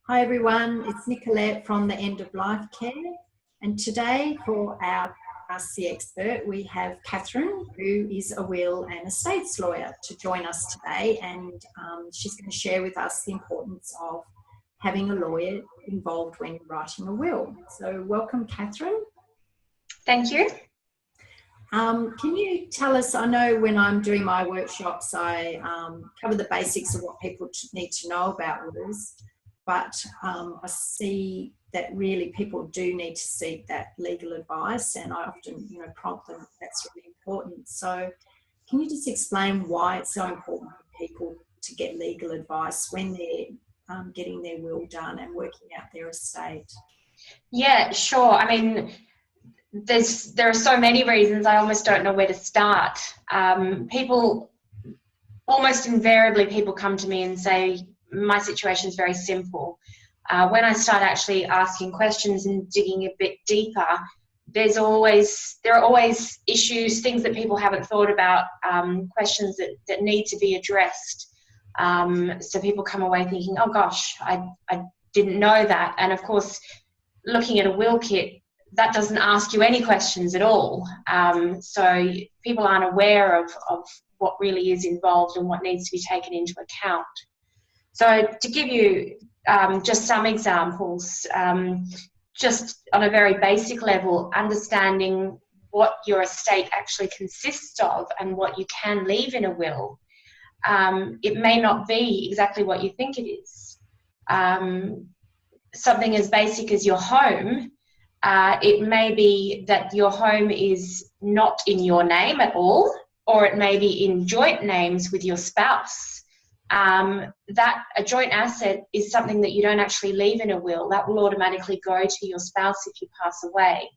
Hi everyone, it's Nicolette from the End of Life Care, and today for our Ask the Expert we have Catherine, who is a will and estates lawyer, to join us today, and she's going to share with us the importance of having a lawyer involved when writing a will. So welcome, Catherine. Thank you. Can you tell us, I know when I'm doing my workshops I cover the basics of what people need to know about wills, but I see that really people do need to seek that legal advice, and I often prompt them that's really important. So can you just explain why it's so important for people to get legal advice when they're getting their will done and working out their estate? Yeah, sure. I mean, there are so many reasons I almost don't know where to start. People, almost invariably, people come to me and say, my situation is very simple. When I start actually asking questions and digging a bit deeper, there are always issues, things that people haven't thought about, questions that need to be addressed. So people come away thinking, oh gosh, I didn't know that. And of course, looking at a will kit, that doesn't ask you any questions at all. So people aren't aware of what really is involved and what needs to be taken into account. So to give you just some examples, just on a very basic level, understanding what your estate actually consists of and what you can leave in a will. It may not be exactly what you think it is. Something as basic as your home, it may be that your home is not in your name at all, or it may be in joint names with your spouse. That a joint asset is something that you don't actually leave in a will. That will automatically go to your spouse if you pass away.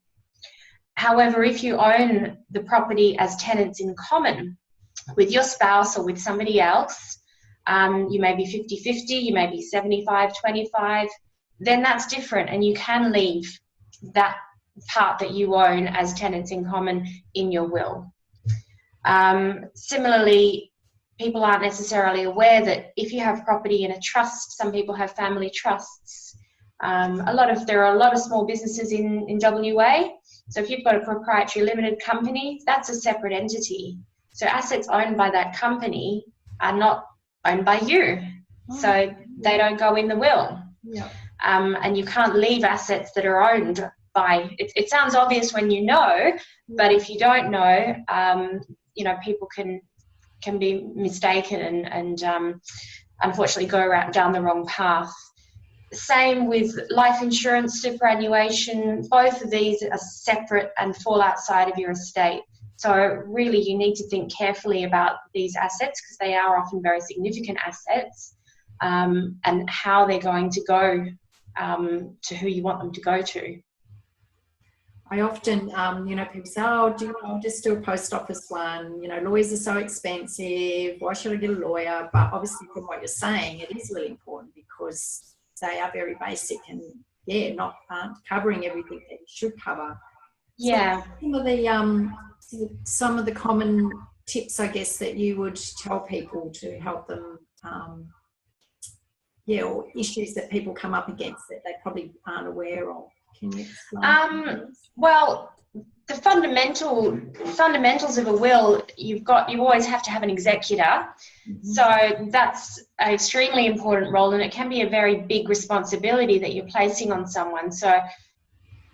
However, if you own the property as tenants in common with your spouse or with somebody else, you may be 50-50, you may be 75-25, then that's different, and you can leave that part that you own as tenants in common in your will. Similarly, people aren't necessarily aware that if you have property in a trust, some people have family trusts. There are a lot of small businesses in WA. So if you've got a proprietary limited company, that's a separate entity. So assets owned by that company are not owned by you. So they don't go in the will. Yeah. And you can't leave assets that are owned by, it sounds obvious when you know, but if you don't know, people can be mistaken and unfortunately go down the wrong path. Same with life insurance, superannuation. Both of these are separate and fall outside of your estate. So really you need to think carefully about these assets, because they are often very significant assets, and how they're going to go to who you want them to go to. I often, people say, oh, I'll just do a post office one. Lawyers are so expensive. Why should I get a lawyer? But obviously from what you're saying, it is really important because they are very basic and, aren't covering everything that you should cover. Yeah. So some of the common tips, I guess, that you would tell people to help them, or issues that people come up against that they probably aren't aware of. Can you explain? Well, the fundamentals of a will, you always have to have an executor. Mm-hmm. So that's an extremely important role, and it can be a very big responsibility that you're placing on someone. So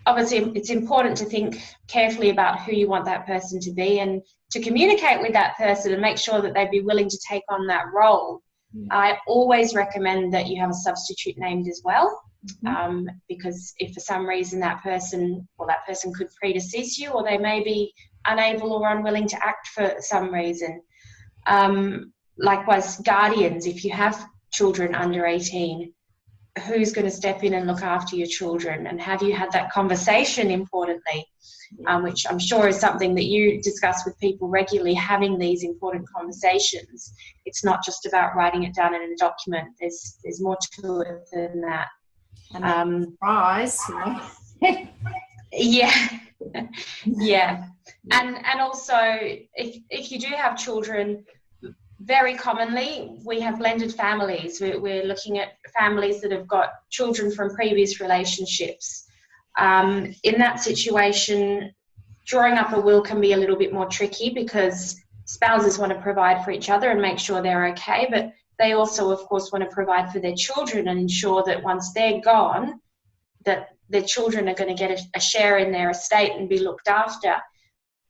obviously it's important to think carefully about who you want that person to be, and to communicate with that person and make sure that they'd be willing to take on that role. Mm-hmm. I always recommend that you have a substitute named as well. Mm-hmm. Because if for some reason that person could predecease you, or they may be unable or unwilling to act for some reason. Likewise, guardians, if you have children under 18, who's going to step in and look after your children? And have you had that conversation, importantly, which I'm sure is something that you discuss with people regularly, having these important conversations. It's not just about writing it down in a document. There's more to it than that. And surprise, Yeah. And also if you do have children, very commonly, we have blended families. We're looking at families that have got children from previous relationships. In that situation, drawing up a will can be a little bit more tricky because spouses want to provide for each other and make sure they're okay, but they also, of course, want to provide for their children and ensure that once they're gone, that their children are going to get a share in their estate and be looked after.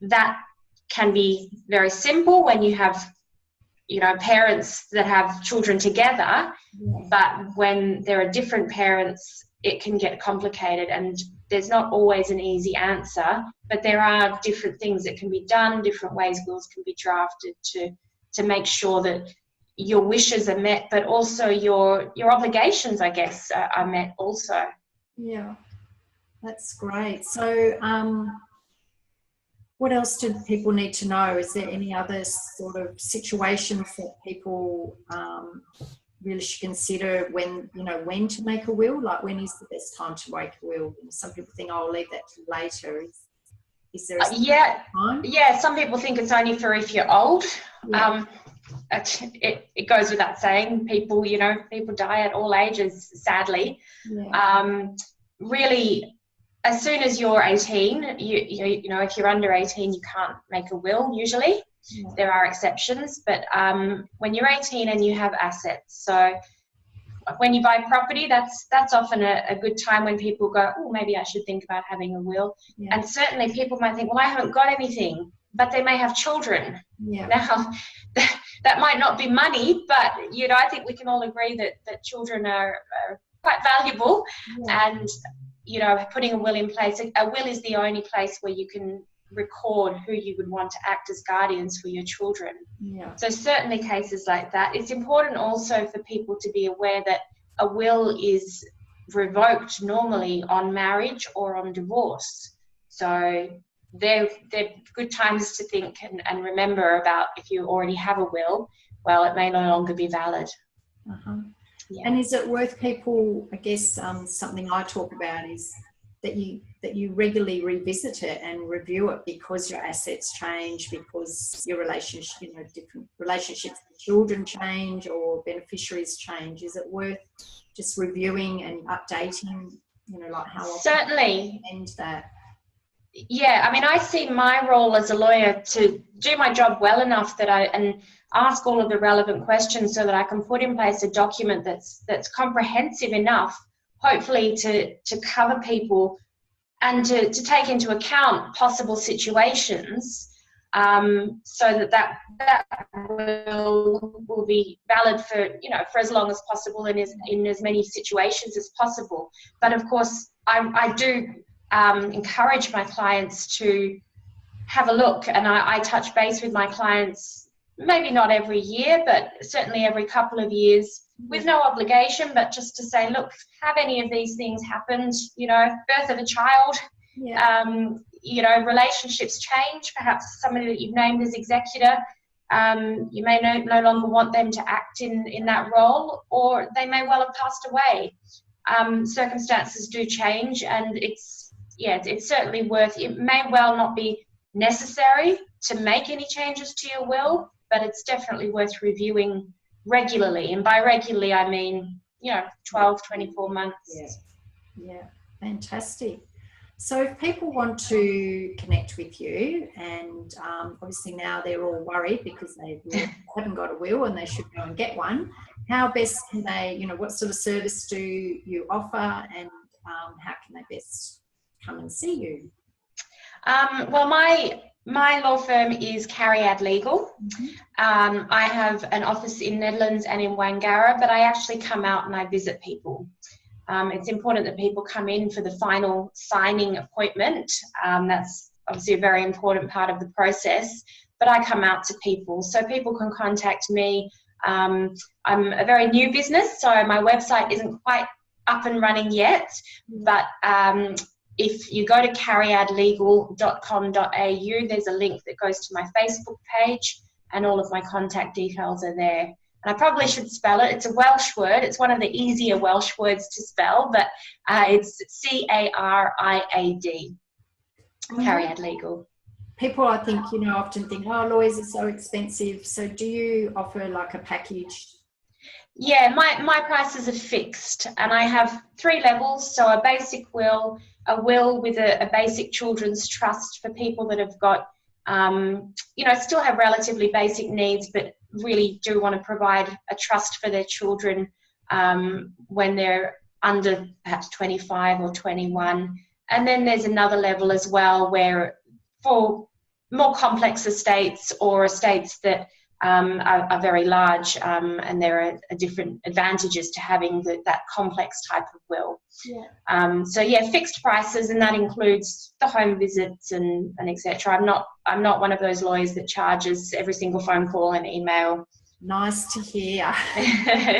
That can be very simple when you have, you know, parents that have children together, but when there are different parents, it can get complicated, and there's not always an easy answer, but there are different things that can be done, different ways wills can be drafted to make sure that your wishes are met, but also your obligations, I guess, are met also. Yeah, that's great. So what else do people need to know? Is there any other sort of situations that people really should consider when to make a will? Like, when is the best time to make a will? Some people think, oh, I'll leave that to later. Is there a time? Yeah, some people think it's only for if you're old. Yeah. It goes without saying, people die at all ages, sadly. Yeah. Really, as soon as you're 18, you know, if you're under 18, you can't make a will usually. Yeah. There are exceptions, but when you're 18 and you have assets, so when you buy property, that's often a good time when people go, oh, maybe I should think about having a will. Yeah. And certainly people might think, well, I haven't got anything, but they may have children. Yeah. Now, that might not be money, but, you know, I think we can all agree that children are quite valuable. Yeah. And, you know, putting a will in place, a will is the only place where you can record who you would want to act as guardians for your children. Yeah. So certainly cases like that. It's important also for people to be aware that a will is revoked normally on marriage or on divorce. So they're good times to think and remember about, if you already have a will, well, it may no longer be valid. Uh-huh. Yeah. And is it worth people, I guess, something I talk about is that you regularly revisit it and review it, because your assets change, because your relationship, you know, different relationships with children change or beneficiaries change. Is it worth just reviewing and updating, you know, like how often? Certainly. And that. Yeah, I mean, I see my role as a lawyer to do my job well enough that and ask all of the relevant questions so that I can put in place a document that's comprehensive enough, hopefully to cover people and to take into account possible situations, so that will be valid for, you know, for as long as possible and in as many situations as possible. But of course, I do encourage my clients to have a look, and I touch base with my clients, maybe not every year, but certainly every couple of years, with no obligation, but just to say, look, have any of these things happened? You know, birth of a child, yeah. You know, relationships change, perhaps somebody that you've named as executor, you may no longer want them to act in that role, or they may well have passed away. Circumstances do change, and it's certainly worth, it may well not be necessary to make any changes to your will, but it's definitely worth reviewing regularly. And by regularly, I mean, you know, 12, 24 months. Yeah, fantastic. So if people want to connect with you, and obviously now they're all worried because they haven't got a will and they should go and get one, how best can they, you know, what sort of service do you offer, and how can they best come and see you? Well, my law firm is Cariad Legal. Mm-hmm. I have an office in Nedlands and in Wangara, but I actually come out and I visit people. It's important that people come in for the final signing appointment. That's obviously a very important part of the process, but I come out to people so people can contact me. I'm a very new business, so my website isn't quite up and running yet, but if you go to cariadlegal.com.au, there's a link that goes to my Facebook page, and all of my contact details are there. And I probably should spell it. It's a Welsh word. It's one of the easier Welsh words to spell, but it's C-A-R-I-A-D, Cariad Legal. people, I think, often think, oh, lawyers are so expensive. So do you offer like a package? Yeah, my prices are fixed, and I have 3 levels. So a basic will, a will with a basic children's trust for people that have got, still have relatively basic needs, but really do want to provide a trust for their children when they're under perhaps 25 or 21. And then there's another level as well where for more complex estates or estates that are very large, and there are different advantages to having that complex type of will. Yeah. So yeah, fixed prices, and that includes the home visits and etc. I'm not one of those lawyers that charges every single phone call and email. Nice to hear.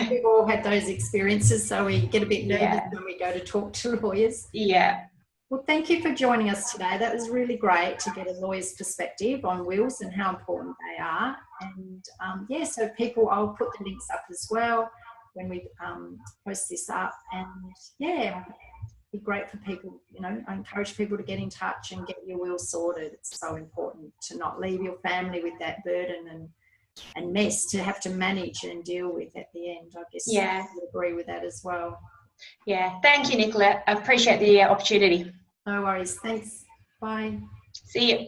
We've all had those experiences, so we get a bit nervous when we go to talk to lawyers. Yeah. Well, thank you for joining us today. That was really great to get a lawyer's perspective on wills and how important they are. And so people, I'll put the links up as well when we post this up. And yeah, it'd be great for people, I encourage people to get in touch and get your will sorted. It's so important to not leave your family with that burden and mess to have to manage and deal with at the end. I guess I would agree with that as well. Yeah, thank you, Nicola. I appreciate the opportunity. No worries. Thanks. Bye. See you.